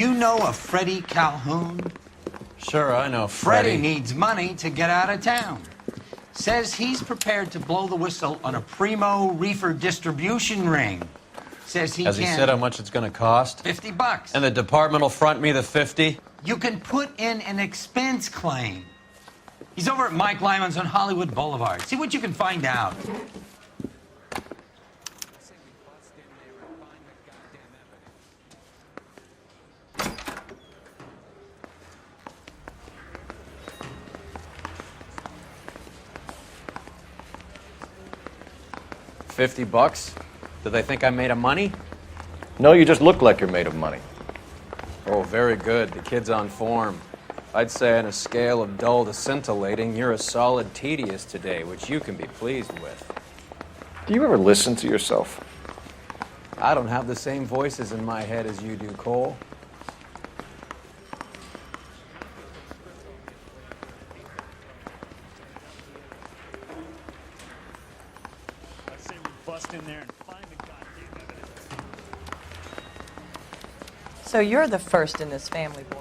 you know a Freddie Calhoun? Sure, I know Freddie needs money to get out of town. Says he's prepared to blow the whistle on a primo reefer distribution ring. Says he Has he said how much it's going to cost? $50. And the department will front me the 50? You can put in an expense claim. He's over at Mike Lyman's on Hollywood Boulevard. See what you can find out. $50? Do they think I'm made of money? No, you just look like you're made of money. Oh, very good. The kid's on form. I'd say on a scale of dull to scintillating, you're a solid tedious today, which you can be pleased with. Do you ever listen to yourself? I don't have the same voices in my head as you do, Cole. I'd say we bust in there and find the goddamn evidence. So you're the first in this family, boy.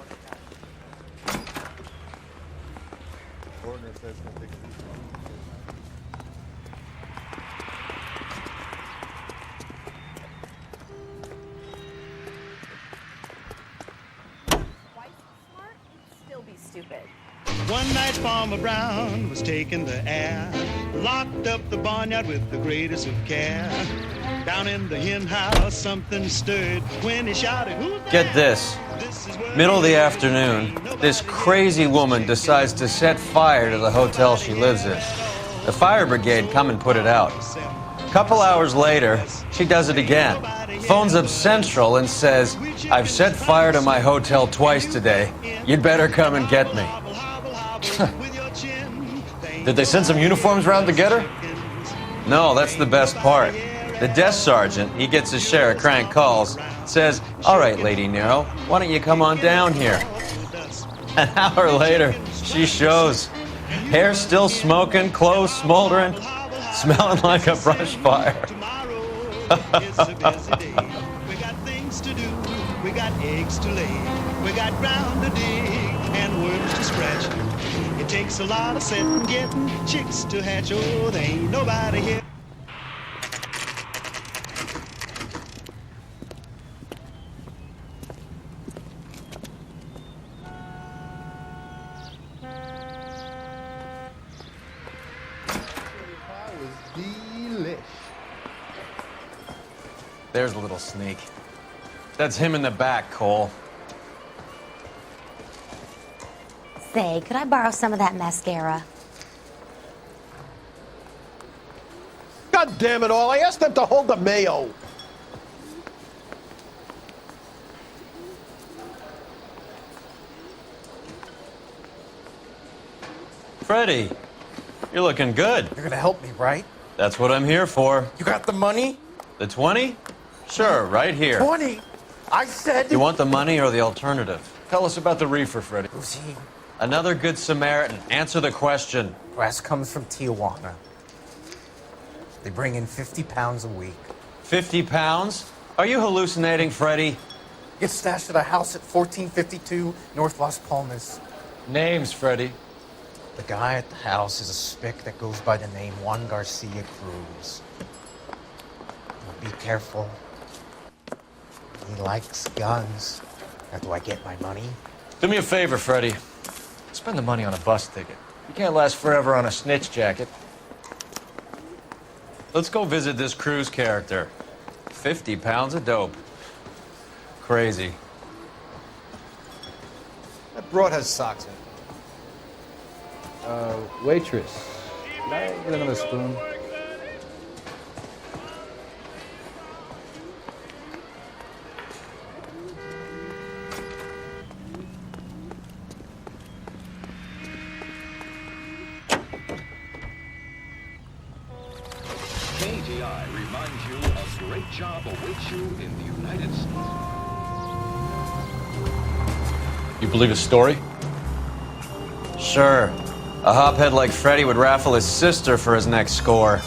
One night Farmer Brown was taking the air, locked up the barnyard with the greatest of care. Down in the hen house something stirred when he shouted, "Who's there?" Get this. Middle of the afternoon, this crazy woman decides to set fire to the hotel she lives in. The fire brigade come and put it out. A couple hours later, she does it again. Phones up Central and says, "I've set fire to my hotel twice today. You'd better come and get me." Did they send some uniforms around to get her? No, that's the best part. The desk sergeant, he gets his share of crank calls, says, "All right, Lady Nero, why don't you come on down here?" An hour later, she shows. Hair still smoking, clothes smoldering, smelling like a brush fire. We got things to do, we got eggs to lay, we got ground to dig and worms to scratch. It takes a lot of setting, getting chicks to hatch. Oh, there ain't nobody here. There's a little sneak. That's him in the back, Cole. Say, could I borrow some of that mascara? God damn it all, I asked them to hold the mayo. Freddie, you're looking good. You're gonna help me, right? That's what I'm here for. You got the money? The 20? Sure, right here. 20? I said... You want the money or the alternative? Tell us about the reefer, Freddie. Who's he? Another good Samaritan. Answer the question. Grass comes from Tijuana. They bring in 50 pounds a week. 50 pounds? Are you hallucinating, Freddie? Gets stashed at a house at 1452 North Las Palmas. Names, Freddie. The guy at the house is a spick that goes by the name Juan Garcia Cruz. Now be careful. He likes guns. Now, do I get my money? Do me a favor, Freddie. Spend the money on a bus ticket. You can't last forever on a snitch jacket. Let's go visit this Cruz character. 50 pounds of dope. Crazy. That broad has socks in it. Waitress. Can I get another spoon? KGI reminds you a great job awaits you in the United States. You believe his story? Sure. A hophead like Freddie would raffle his sister for his next score.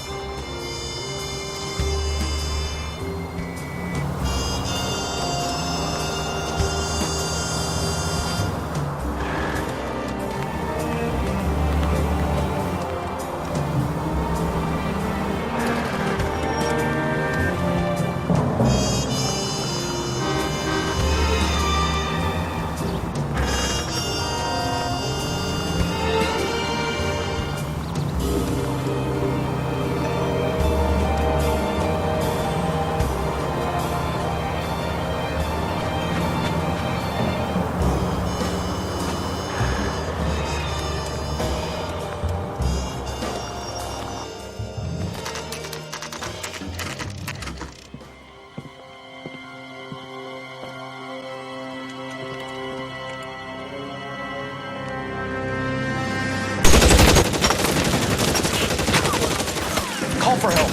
for help.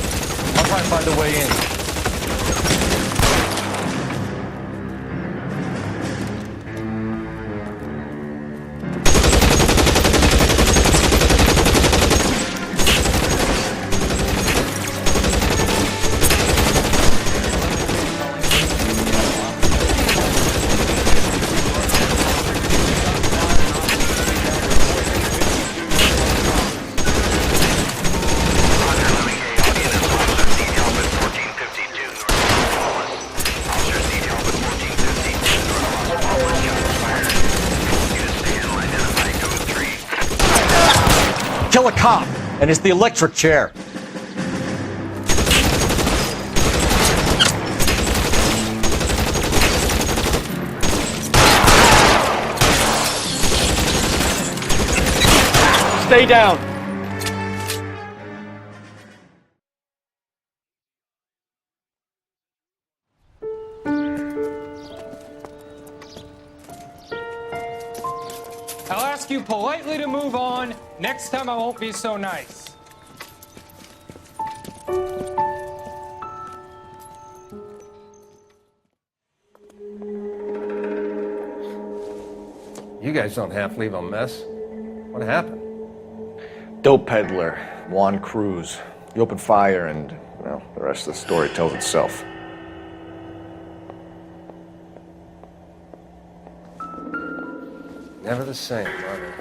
I'll try and find a way in. Kill a cop, and it's the electric chair. Stay down. I'll ask you politely to move on. Next time I won't be so nice. You guys don't half leave a mess. What happened? Dope peddler, Juan Cruz. He opened fire and, well, the rest of the story tells itself. Never the same, are they?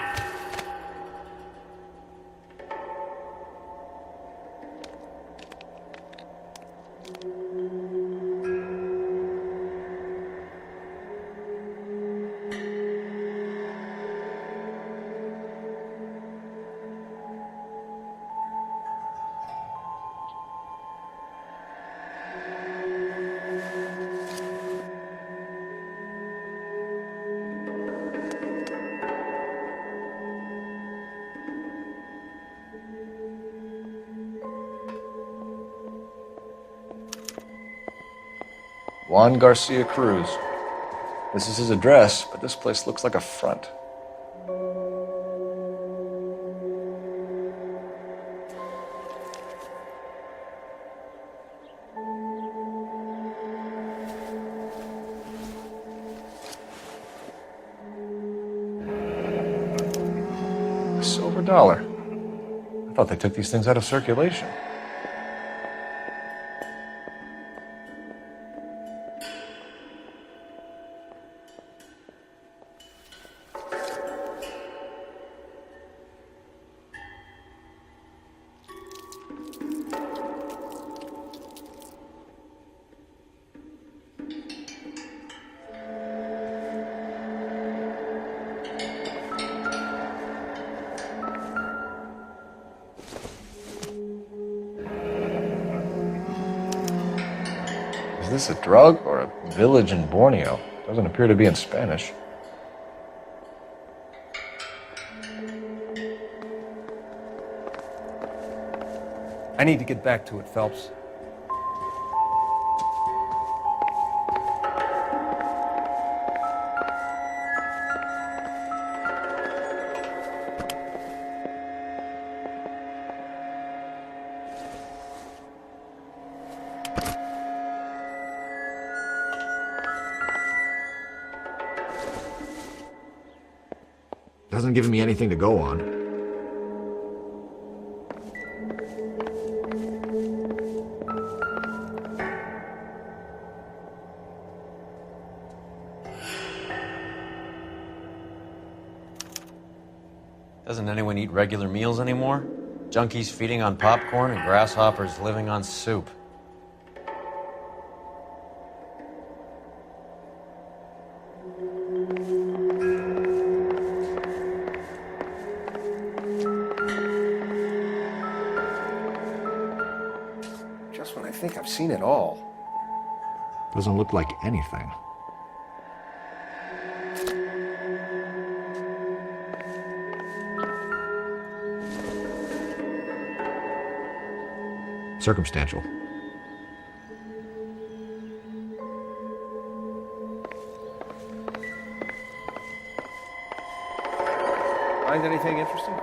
Juan Garcia Cruz. This is his address, but this place looks like a front. A silver dollar. I thought they took these things out of circulation. Is this a drug or a village in Borneo? Doesn't appear to be in Spanish. I need to get back to it, Phelps. Doesn't give me anything to go on. Doesn't anyone eat regular meals anymore? Junkies feeding on popcorn and grasshoppers living on soup. Just when I think I've seen it all. Doesn't look like anything. Circumstantial. Find anything interesting?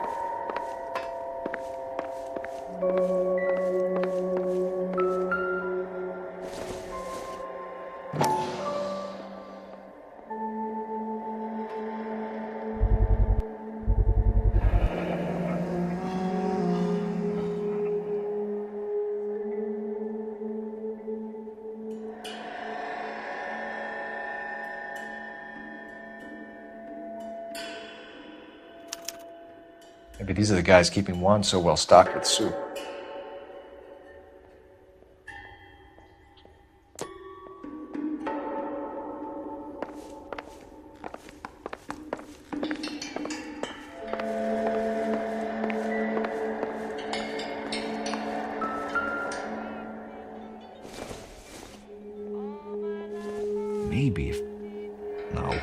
Maybe these are the guys keeping Juan so well stocked with soup. Maybe. No.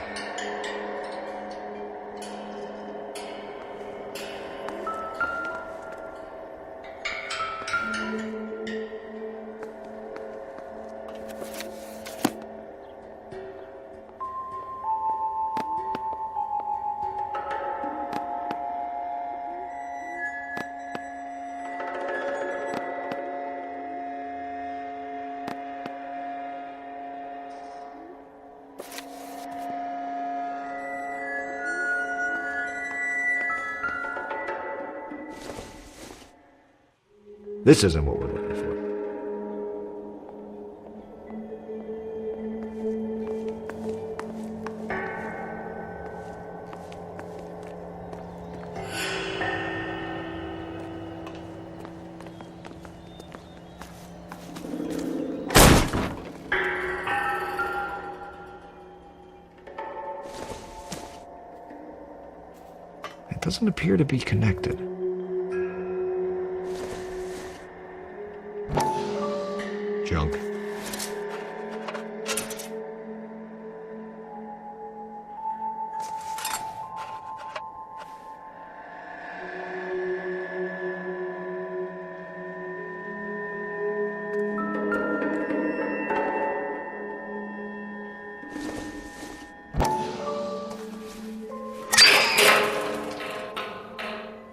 This isn't what we're looking for. It doesn't appear to be connected. Junk.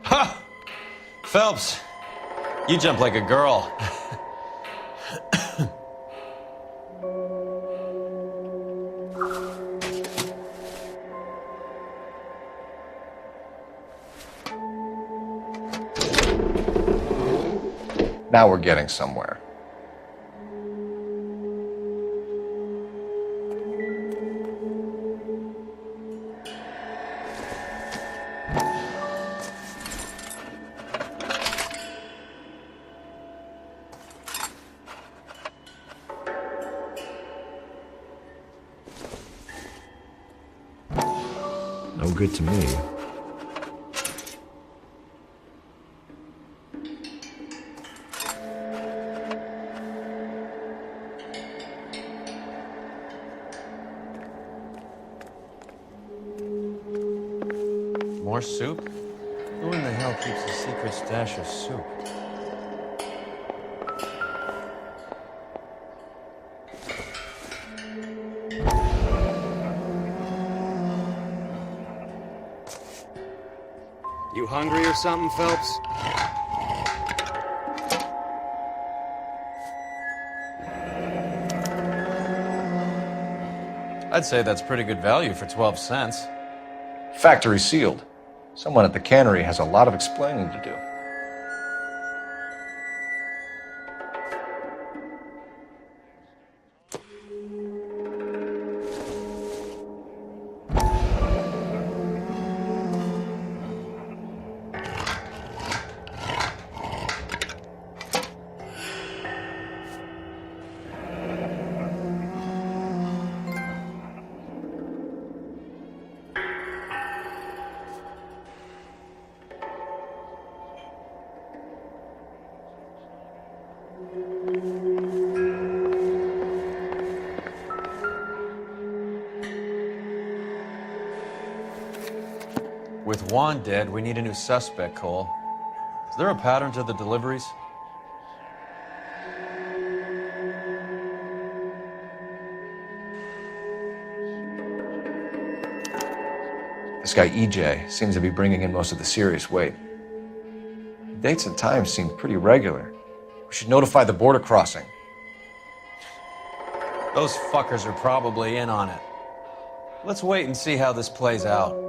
Ha! Phelps, you jump like a girl. Now we're getting somewhere. No good to me. More soup? Who in the hell keeps a secret stash of soup? You hungry or something, Phelps? I'd say that's pretty good value for 12 cents. Factory sealed. Someone at the cannery has a lot of explaining to do. With Juan dead, we need a new suspect, Cole. Is there a pattern to the deliveries? This guy EJ seems to be bringing in most of the serious weight. Dates and times seem pretty regular. We should notify the border crossing. Those fuckers are probably in on it. Let's wait and see how this plays out.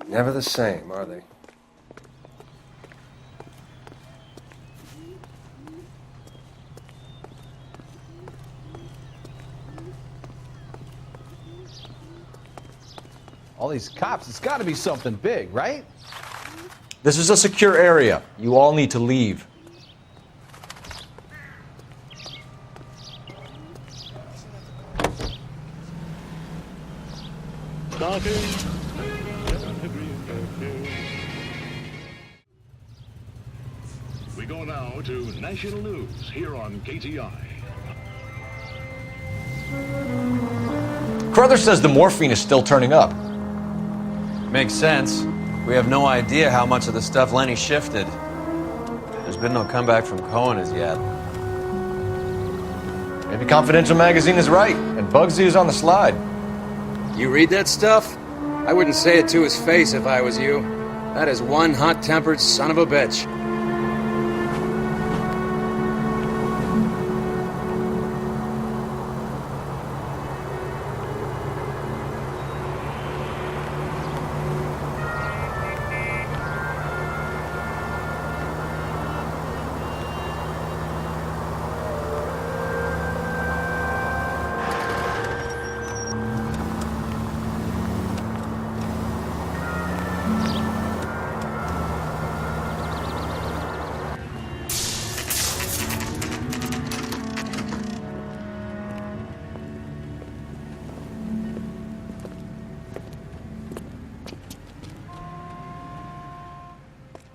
Never the same, are they? All these cops, it's got to be something big, right? This is a secure area. You all need to leave. We go now to national news here on KTI. Carruthers says the morphine is still turning up. Makes sense. We have no idea how much of the stuff Lenny shifted. There's been no comeback from Cohen as yet. Maybe Confidential Magazine is right, and Bugsy is on the slide. You read that stuff? I wouldn't say it to his face if I was you. That is one hot-tempered son of a bitch.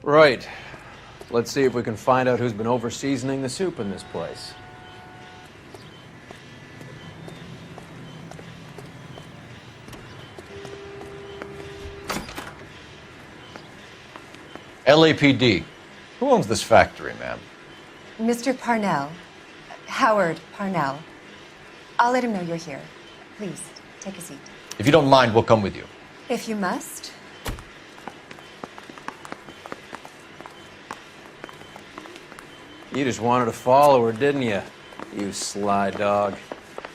Right. Let's see if we can find out who's been over-seasoning the soup in this place. LAPD. Who owns this factory, ma'am? Mr. Parnell. Howard Parnell. I'll let him know you're here. Please, take a seat. If you don't mind, we'll come with you. If you must. You just wanted to follow her, didn't you? You sly dog.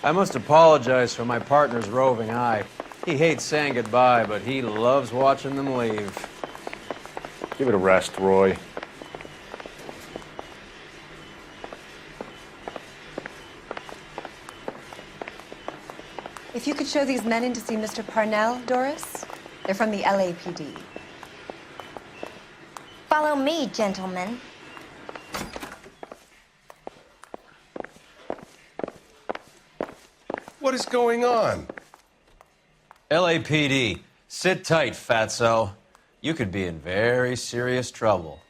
I must apologize for my partner's roving eye. He hates saying goodbye, but he loves watching them leave. Give it a rest, Roy. If you could show these men in to see Mr. Parnell, Doris. They're from the LAPD. Follow me, gentlemen. What is going on? LAPD, sit tight, fatso. You could be in very serious trouble.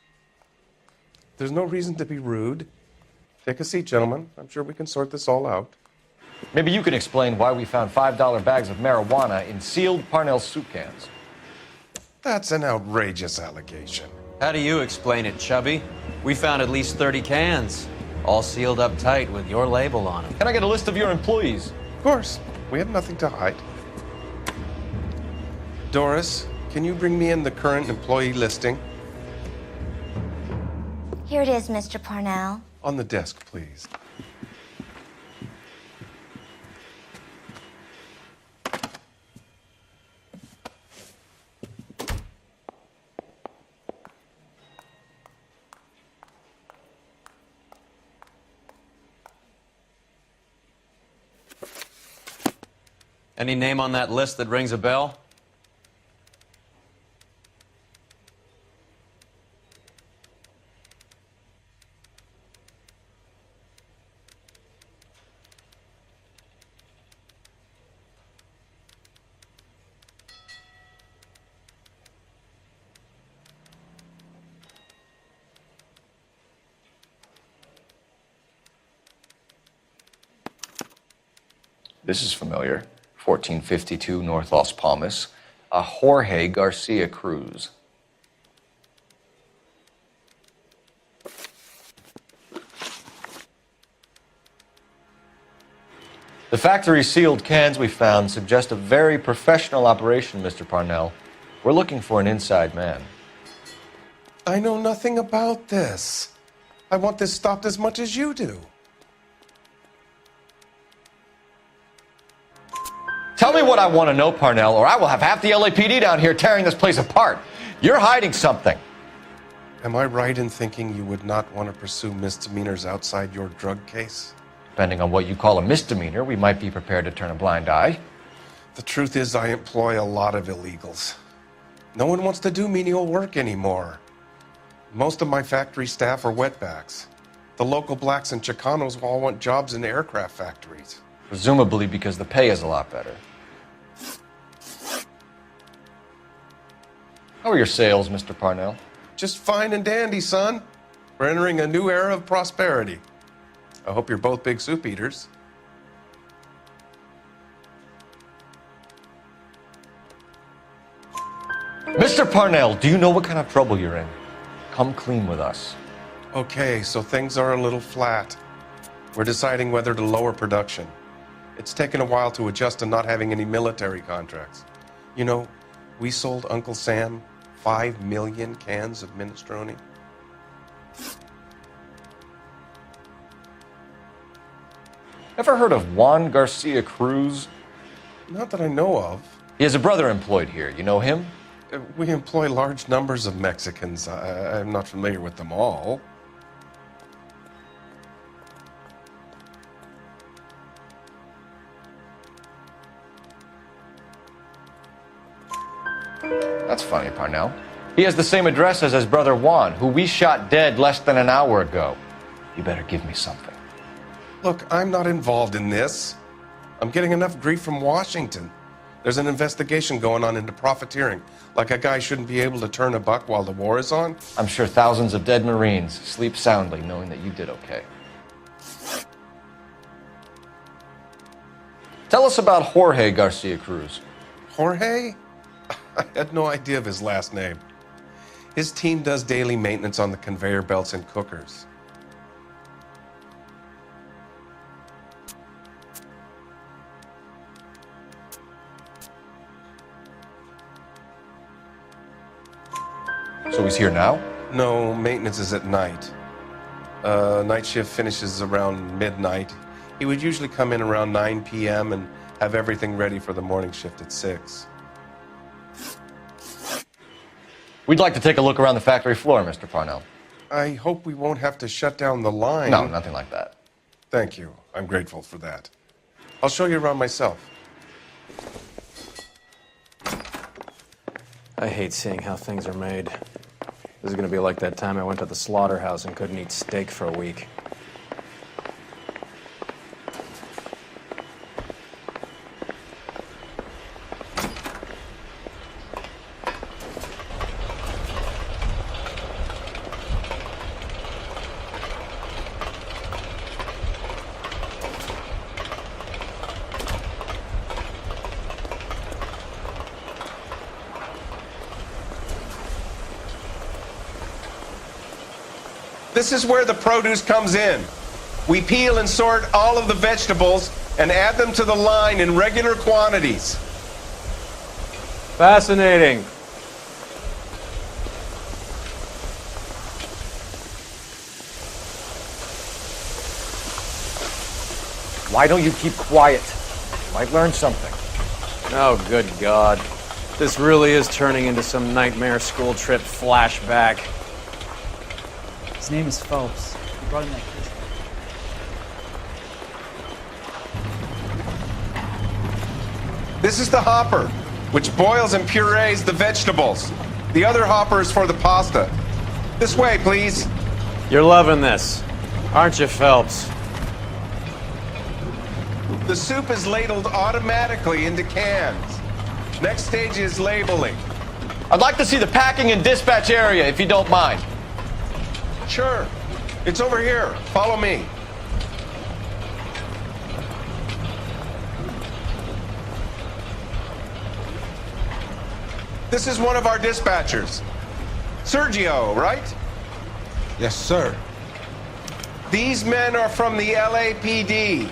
There's no reason to be rude. Take a seat, gentlemen. I'm sure we can sort this all out. Maybe you can explain why we found $5 bags of marijuana in sealed Parnell soup cans. That's an outrageous allegation. How do you explain it, Chubby? We found at least 30 cans, all sealed up tight with your label on them. Can I get a list of your employees? Of course. We have nothing to hide. Doris, can you bring me in the current employee listing? Here it is, Mr. Parnell. On the desk, please. Any name on that list that rings a bell? This is familiar. 1452 North Las Palmas. A Jorge Garcia Cruz. The factory sealed cans we found suggest a very professional operation, Mr. Parnell. We're looking for an inside man. I know nothing about this. I want this stopped as much as you do. Tell me what I want to know, Parnell, or I will have half the LAPD down here tearing this place apart. You're hiding something. Am I right in thinking you would not want to pursue misdemeanors outside your drug case? Depending on what you call a misdemeanor, we might be prepared to turn a blind eye. The truth is, I employ a lot of illegals. No one wants to do menial work anymore. Most of my factory staff are wetbacks. The local blacks and Chicanos all want jobs in aircraft factories. Presumably because the pay is a lot better. How are your sales, Mr. Parnell? Just fine and dandy, son. We're entering a new era of prosperity. I hope you're both big soup eaters. Mr. Parnell, do you know what kind of trouble you're in? Come clean with us. Okay, so things are a little flat. We're deciding whether to lower production. It's taken a while to adjust to not having any military contracts. You know, we sold Uncle Sam 5 million cans of minestrone. Ever heard of Juan Garcia Cruz? Not that I know of. He has a brother employed here. You know him? We employ large numbers of Mexicans. I'm not familiar with them all. That's funny, Parnell. He has the same address as his brother Juan, who we shot dead less than an hour ago. You better give me something. Look, I'm not involved in this. I'm getting enough grief from Washington. There's an investigation going on into profiteering. Like a guy shouldn't be able to turn a buck while the war is on. I'm sure thousands of dead Marines sleep soundly knowing that you did okay. Tell us about Jorge Garcia Cruz. Jorge? I had no idea of his last name. His team does daily maintenance on the conveyor belts and cookers. So he's here now? No, maintenance is at night. Night shift finishes around midnight. He would usually come in around 9 p.m. and have everything ready for the morning shift at 6. We'd like to take a look around the factory floor, Mr. Parnell. I hope we won't have to shut down the line. No, nothing like that. Thank you. I'm grateful for that. I'll show you around myself. I hate seeing how things are made. This is gonna be like that time I went to the slaughterhouse and couldn't eat steak for a week. This is where the produce comes in. We peel and sort all of the vegetables and add them to the line in regular quantities. Fascinating. Why don't you keep quiet? Might learn something. Oh, good God. This really is turning into some nightmare school trip flashback. His name is Phelps. He brought him that case. This is the hopper, which boils and purees the vegetables. The other hopper is for the pasta. This way, please. You're loving this, aren't you, Phelps? The soup is ladled automatically into cans. Next stage is labeling. I'd like to see the packing and dispatch area, if you don't mind. Sure. It's over here. Follow me. This is one of our dispatchers. Sergio, right? Yes, sir. These men are from the LAPD.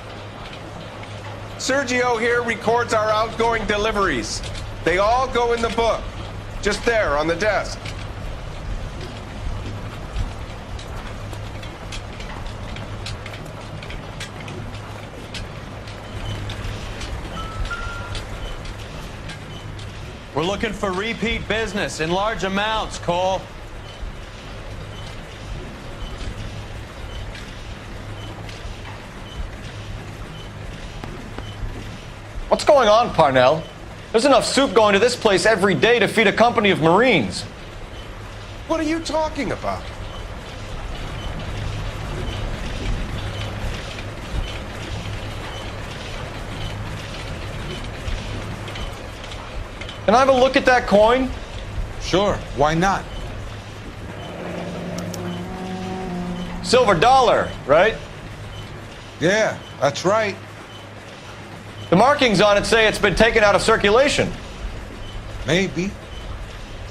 Sergio here records our outgoing deliveries. They all go in the book. Just there on the desk. We're looking for repeat business in large amounts, Cole. What's going on, Parnell? There's enough soup going to this place every day to feed a company of Marines. What are you talking about? Can I have a look at that coin? Sure, why not? Silver dollar, right? Yeah, that's right. The markings on it say it's been taken out of circulation. Maybe.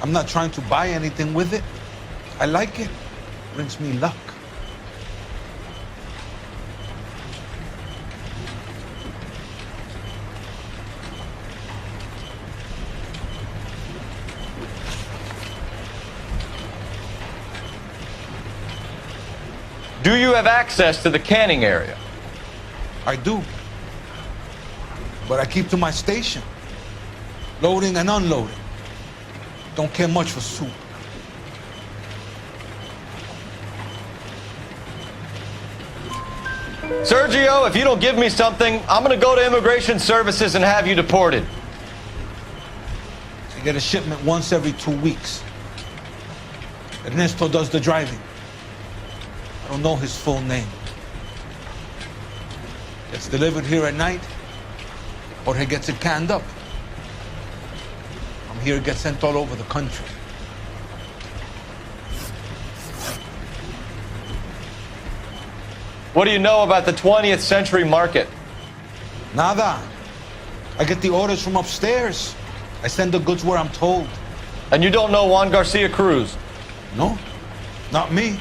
I'm not trying to buy anything with it. I like it. Brings me luck. Do you have access to the canning area? I do. But I keep to my station. Loading and unloading. Don't care much for soup. Sergio, if you don't give me something, I'm gonna go to Immigration Services and have you deported. I get a shipment once every 2 weeks. Ernesto does the driving. I don't know his full name. Gets delivered here at night, or he gets it canned up. From here, it gets sent all over the country. What do you know about the 20th century market? Nada. I get the orders from upstairs. I send the goods where I'm told. And you don't know Juan Garcia Cruz? No, not me.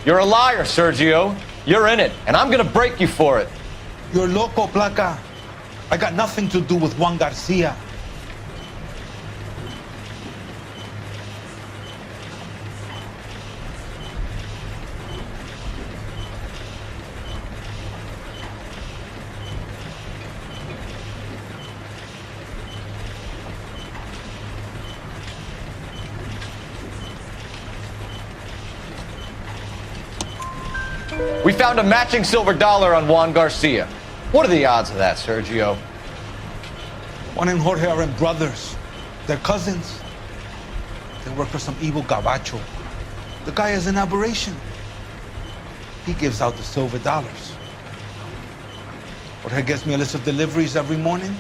You're a liar, Sergio. You're in it, and I'm gonna break you for it. You're loco, Placa. I got nothing to do with Juan Garcia. We found a matching silver dollar on Juan Garcia. What are the odds of that, Sergio? Juan and Jorge aren't brothers. They're cousins. They work for some evil gabacho. The guy is an aberration. He gives out the silver dollars. Jorge gets me a list of deliveries every morning.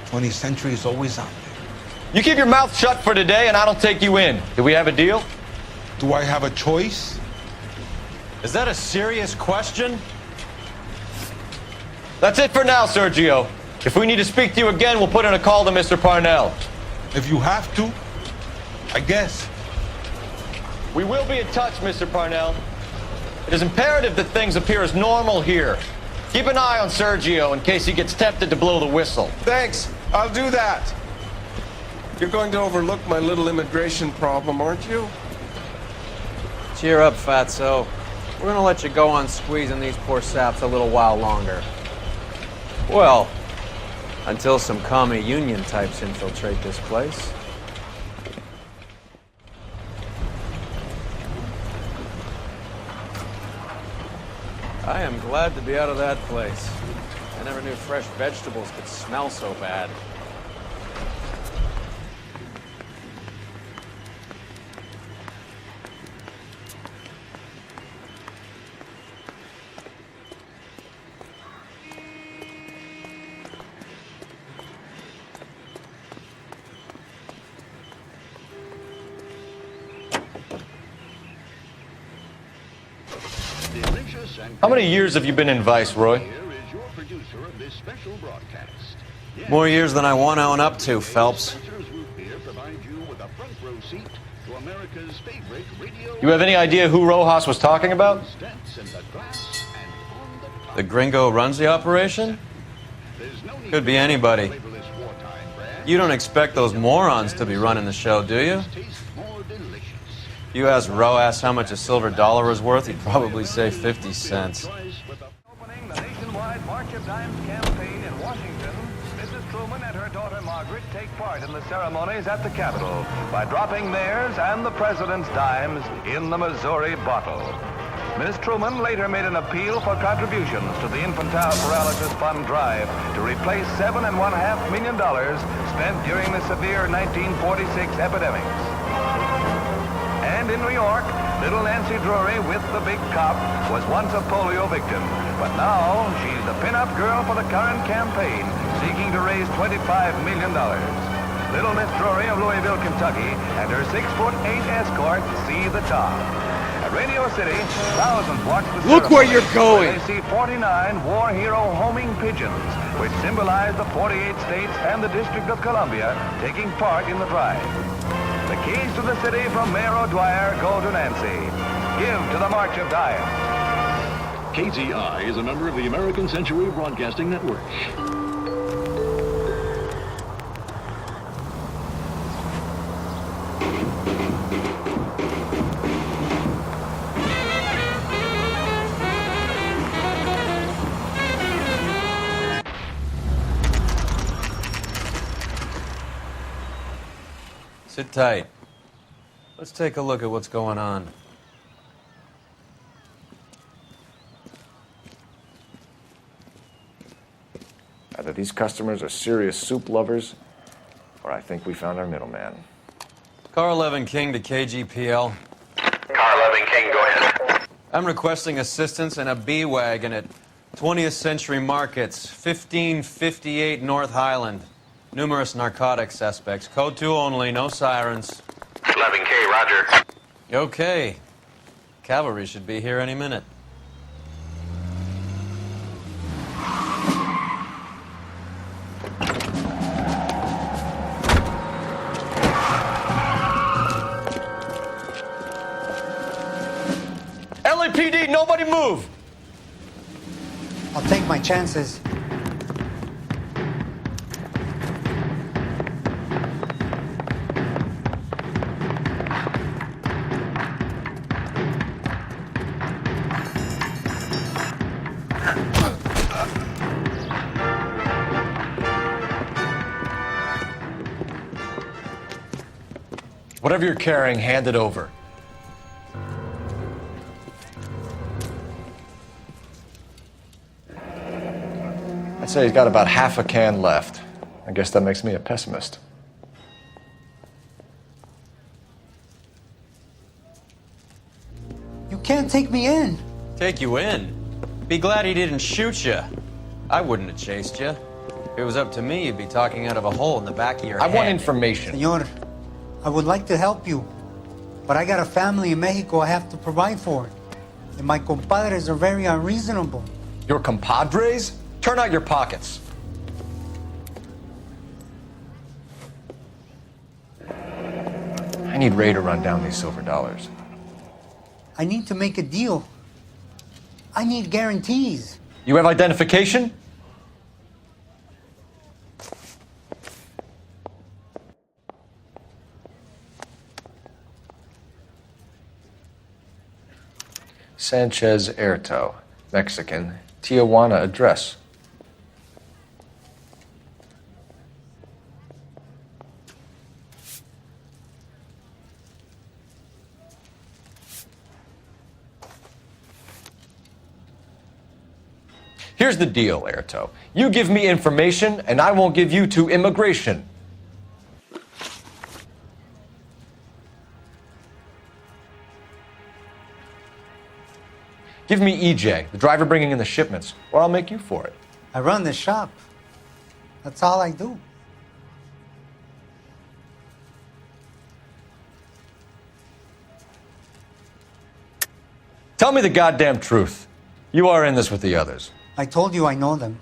20th Century is always on there. You keep your mouth shut for today and I don't take you in. Do we have a deal? Do I have a choice? Is that a serious question? That's it for now, Sergio. If we need to speak to you again, we'll put in a call to Mr. Parnell. If you have to, I guess. We will be in touch, Mr. Parnell. It is imperative that things appear as normal here. Keep an eye on Sergio in case he gets tempted to blow the whistle. Thanks. I'll do that. You're going to overlook my little immigration problem, aren't you? Cheer up, fatso. We're gonna let you go on squeezing these poor saps a little while longer. Well, until some commie union types infiltrate this place. I am glad to be out of that place. I never knew fresh vegetables could smell so bad. How many years have you been in Vice, Roy? More years than I want to own up to, Phelps. You have any idea who Rojas was talking about? The gringo runs the operation? Could be anybody. You don't expect those morons to be running the show, do you? If you asked Rojas how much a silver dollar was worth, he'd probably say 50 cents. Truman and her daughter Margaret take part in the ceremonies at the Capitol by dropping theirs and the president's dimes in the Missouri bottle. Ms. Truman later made an appeal for contributions to the Infantile Paralysis Fund drive to replace $7.5 million spent during the severe 1946 epidemics. And in New York, little Nancy Drury with the big cop was once a polio victim, but now she's the pin-up girl for the current campaign, seeking to raise $25 million. Little Miss Drury of Louisville, Kentucky, and her 6'8" escort see the top. At Radio City, thousands watch the Look where you're ceremony, going. where they see 49 war hero homing pigeons, which symbolize the 48 states and the District of Columbia taking part in the drive. The keys to the city from Mayor O'Dwyer go to Nancy. Give to the March of Dimes. KTI is a member of the American Century Broadcasting Network. Sit tight. Let's take a look at what's going on. Either these customers are serious soup lovers, or I think we found our middleman. Car 11 King to KGPL. Car 11 King, go ahead. I'm requesting assistance in a B-Wagon at 20th Century Markets, 1558 North Highland. Numerous narcotic suspects. Code 2 only, no sirens. 11K, roger. Okay. Cavalry should be here any minute. LAPD, nobody move! I'll take my chances. Whatever you're carrying, hand it over. I'd say he's got about half a can left. I guess that makes me a pessimist. You can't take me in. Take you in? Be glad he didn't shoot you. I wouldn't have chased you. If it was up to me, you'd be talking out of a hole in the back of your head. I want information. Senor, I would like to help you, but I got a family in Mexico I have to provide for. And my compadres are very unreasonable. Your compadres? Turn out your pockets. I need Ray to run down these silver dollars. I need to make a deal. I need guarantees. You have identification? Sanchez Erto, Mexican, Tijuana address. Here's the deal, Erto. You give me information, and I won't give you to immigration. Give me EJ, the driver bringing in the shipments, or I'll make you for it. I run the shop. That's all I do. Tell me the goddamn truth. You are in this with the others. I told you I know them.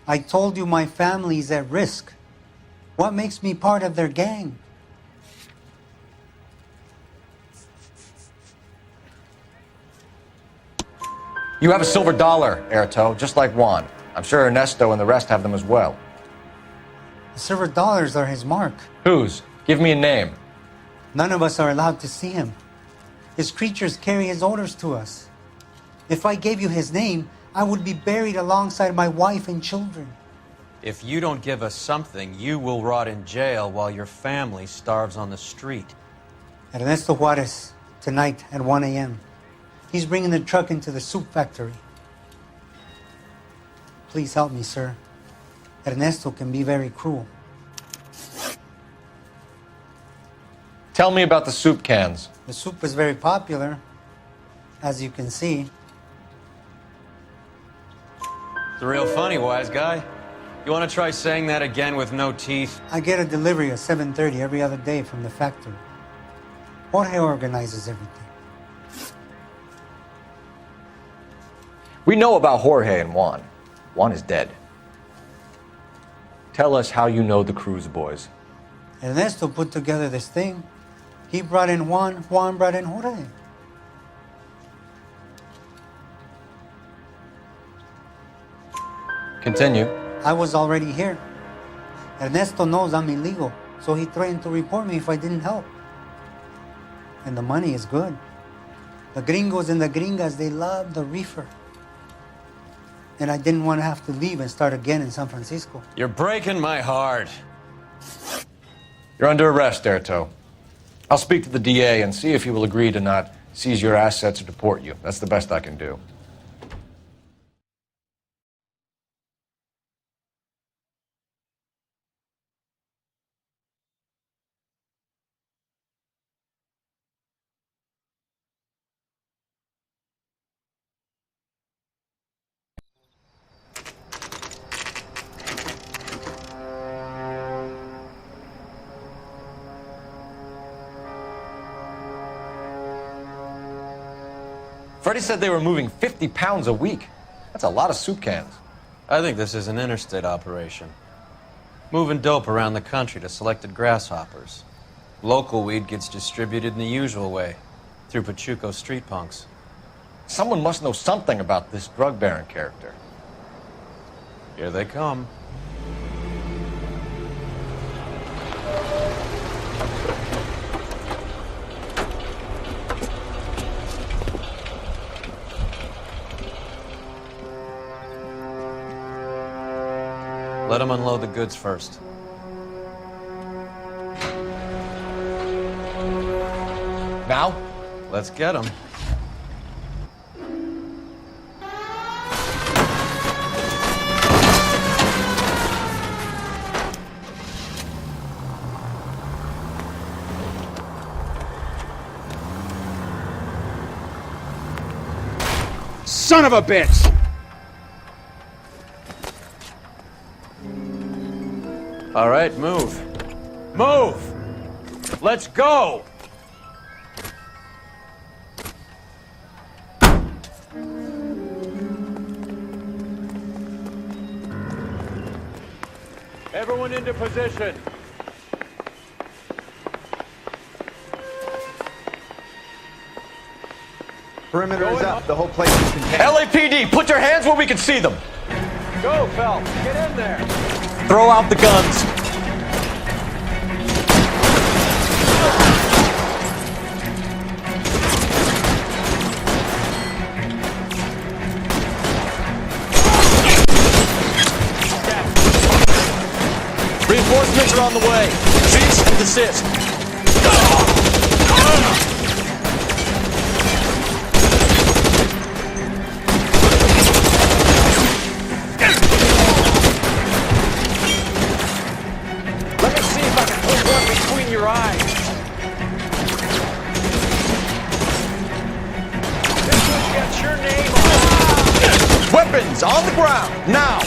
I told you my family's at risk. What makes me part of their gang? You have a silver dollar, Erto, just like Juan. I'm sure Ernesto and the rest have them as well. The silver dollars are his mark. Whose? Give me a name. None of us are allowed to see him. His creatures carry his orders to us. If I gave you his name, I would be buried alongside my wife and children. If you don't give us something, you will rot in jail while your family starves on the street. Ernesto Juarez, tonight at 1 a.m. He's bringing the truck into the soup factory. Please help me, sir. Ernesto can be very cruel. Tell me about the soup cans. The soup is very popular, as you can see. It's real funny, wise guy. You want to try saying that again with no teeth? I get a delivery at 7:30 every other day from the factory. Jorge organizes everything. We know about Jorge and Juan. Juan is dead. Tell us how you know the Cruz boys. Ernesto put together this thing. He brought in Juan, Juan brought in Jorge. Continue. I was already here. Ernesto knows I'm illegal, so he threatened to report me if I didn't help. And the money is good. The gringos and the gringas, they love the reefer. And I didn't want to have to leave and start again in San Francisco. You're breaking my heart. You're under arrest, Erto. I'll speak to the DA and see if he will agree to not seize your assets or deport you. That's the best I can do. Freddie said they were moving 50 pounds a week. That's a lot of soup cans. I think this is an interstate operation. Moving dope around the country to selected grasshoppers. Local weed gets distributed in the usual way, through Pachuco street punks. Someone must know something about this drug baron character. Here they come. Let them unload the goods first. Now? Let's get them. Son of a bitch! All right, move. Move! Let's go! Everyone into position. Perimeter is up. The whole place is contained. LAPD, put your hands where we can see them. Go, Phelps. Get in there. Throw out the guns. Reinforcements are on the way. Cease and desist. Weapons on the ground, now!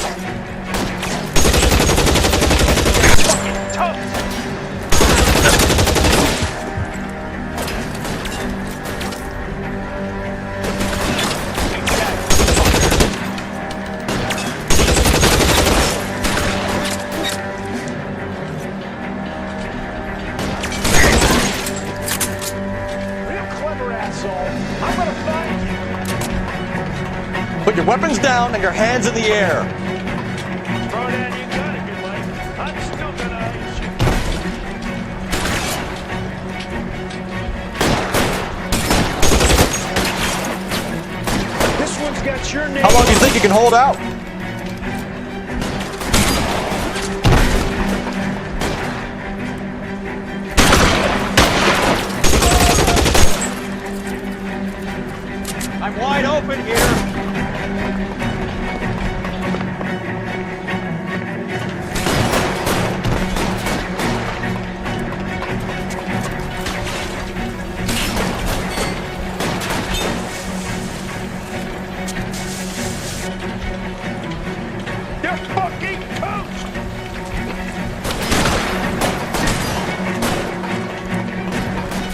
Put your weapons down and your hands in the air. Throw down your gun if you like. I'm still gonna ice you. This one's got your name. How long do you think you can hold out? I'm wide open here.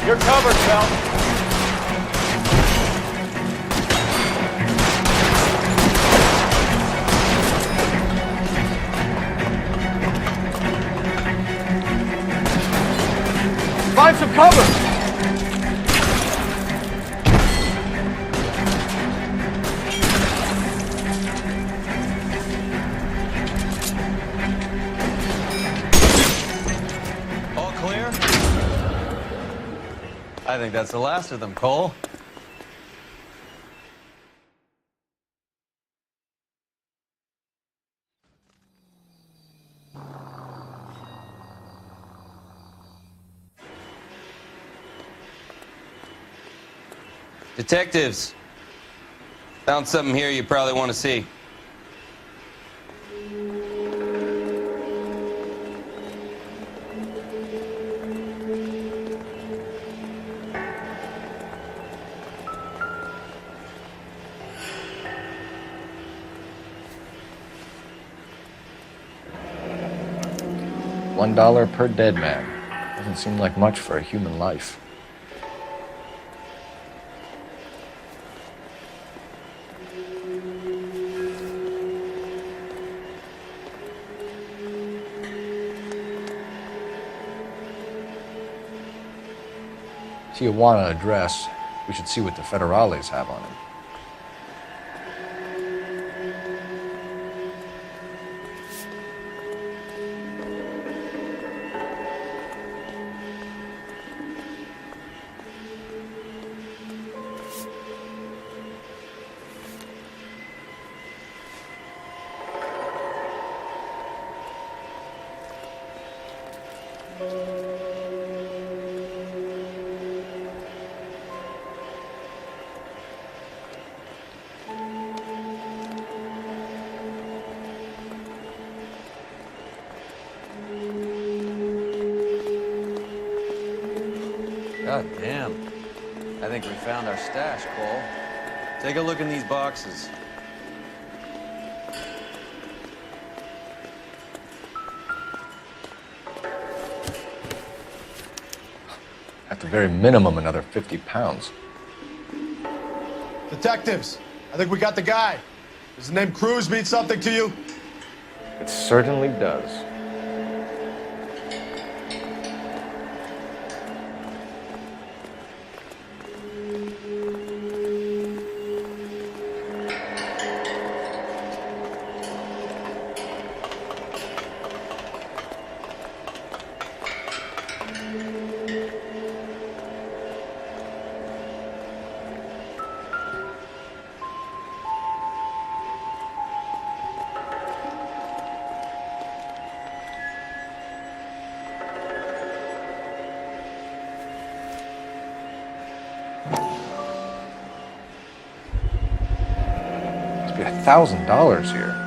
You're covered, Phelps. Find some cover! All clear? I think that's the last of them, Cole. Detectives, found something here you probably want to see. $1 per dead man. Doesn't seem like much for a human life. See, you want an address. We should see what the federales have on him. God damn. I think we found our stash, Cole. Take a look in these boxes. At the very minimum, another 50 pounds. Detectives, I think we got the guy. Does the name Cruz mean something to you? It certainly does. Must be $1,000 here.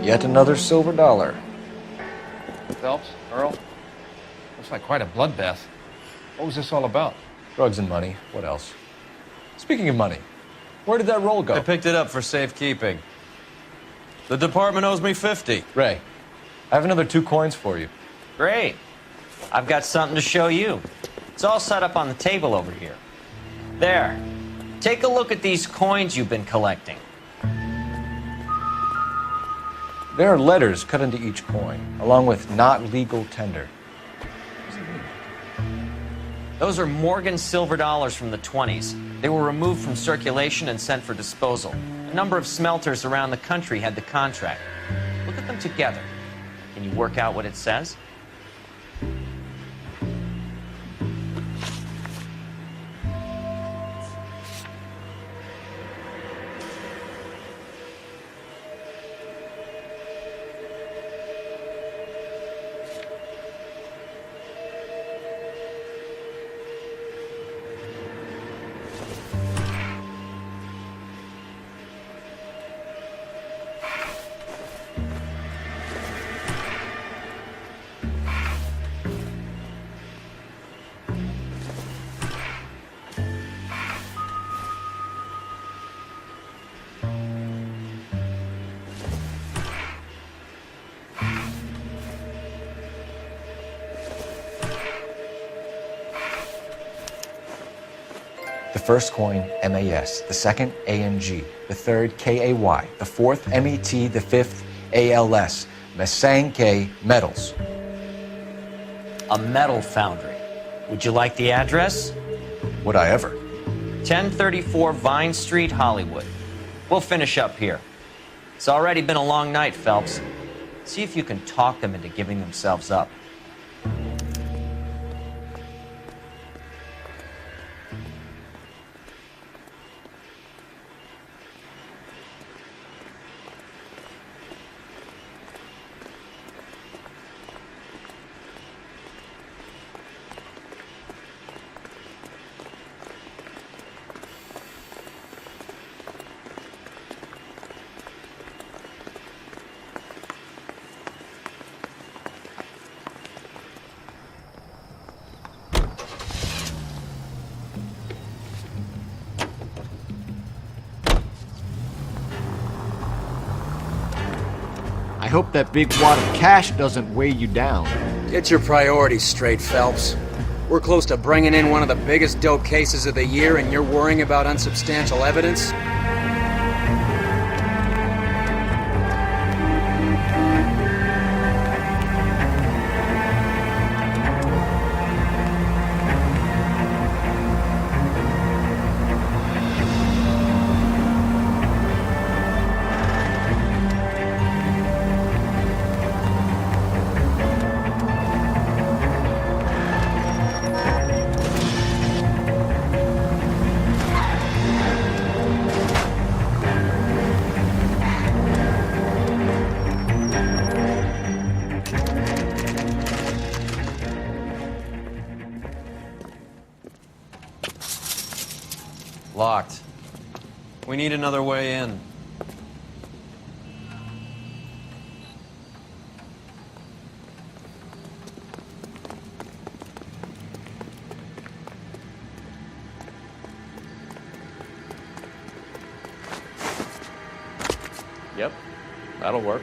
Yet another silver dollar. Phelps, Earl, looks like quite a bloodbath. What was this all about? Drugs and money. What else? Speaking of money, where did that roll go? I picked it up for safekeeping. The department owes me 50. Ray, I have another 2 coins for you. Great. I've got something to show you. It's all set up on the table over here. There. Take a look at these coins you've been collecting. There are letters cut into each coin, along with not legal tender. Those are Morgan silver dollars from the 20s. They were removed from circulation and sent for disposal. A number of smelters around the country had the contract. Look at them together. Can you work out what it says? first coin, MAS. The second, ANG. The third, KAY. The fourth, MET. The fifth, ALS. Masanke Metals. A metal foundry. Would you like the address? Would I ever? 1034 Vine Street, Hollywood. We'll finish up here. It's already been a long night, Phelps. See if you can talk them into giving themselves up. I hope that big wad of cash doesn't weigh you down. Get your priorities straight, Phelps. We're close to bringing in one of the biggest dope cases of the year, and you're worrying about unsubstantial evidence? Locked. We need another way in. Yep, that'll work.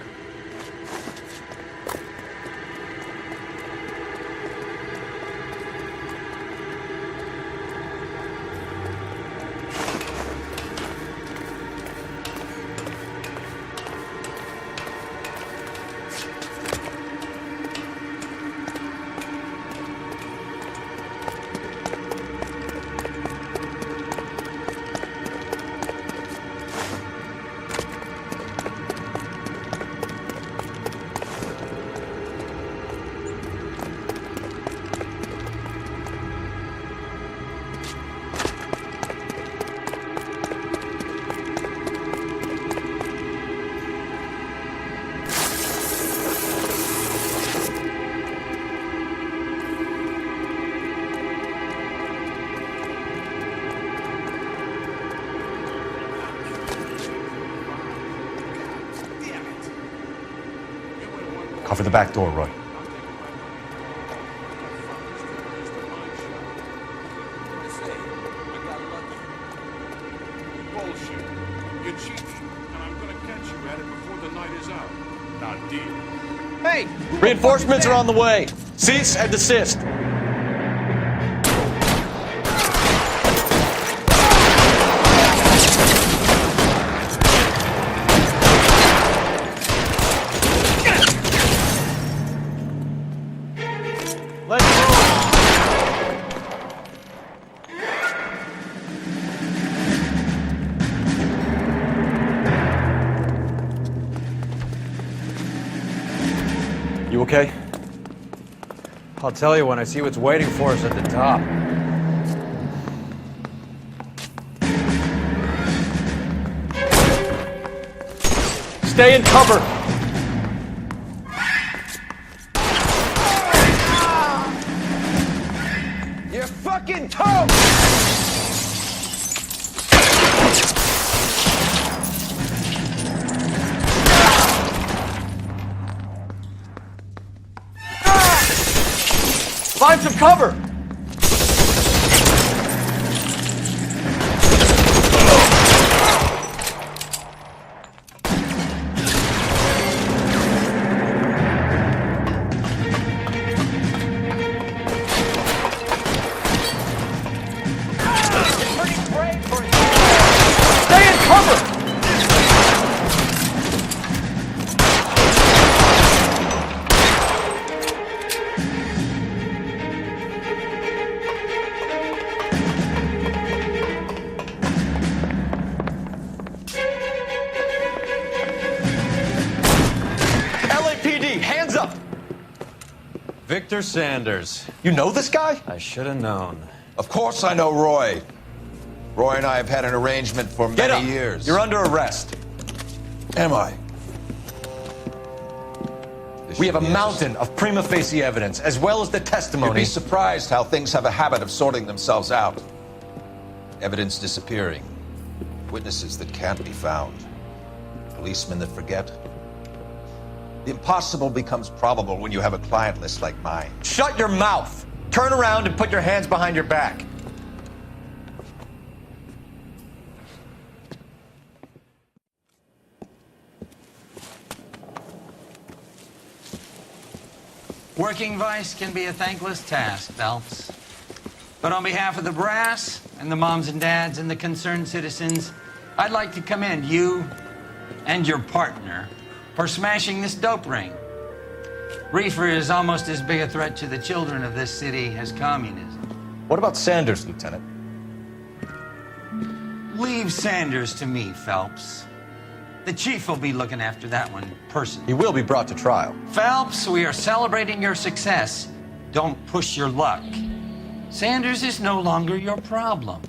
Cover the back door, Roy. Bullshit. You're cheating, and I'm gonna catch you at it before the night is out. Now, deal. Hey! Reinforcements are on the way. Cease and desist. Let's move! You okay? I'll tell you when I see what's waiting for us at the top. Stay in cover. You're fucking toast! Find some cover. Victor Sanders. You know this guy? I should have known. Of course I know Roy. Roy and I have had an arrangement for many years. You're under arrest. Am I? We have a mountain of prima facie evidence, as well as the testimony. You'd be surprised how things have a habit of sorting themselves out. Evidence disappearing. Witnesses that can't be found. Policemen that forget. The impossible becomes probable when you have a client list like mine. Shut your mouth! Turn around and put your hands behind your back. Working vice can be a thankless task, Phelps. But on behalf of the brass and the moms and dads and the concerned citizens, I'd like to commend you and your partner for smashing this dope ring. Reefer is almost as big a threat to the children of this city as communism. What about Sanders, Lieutenant? Leave Sanders to me, Phelps. The chief will be looking after that one personally. He will be brought to trial. Phelps, we are celebrating your success. Don't push your luck. Sanders is no longer your problem.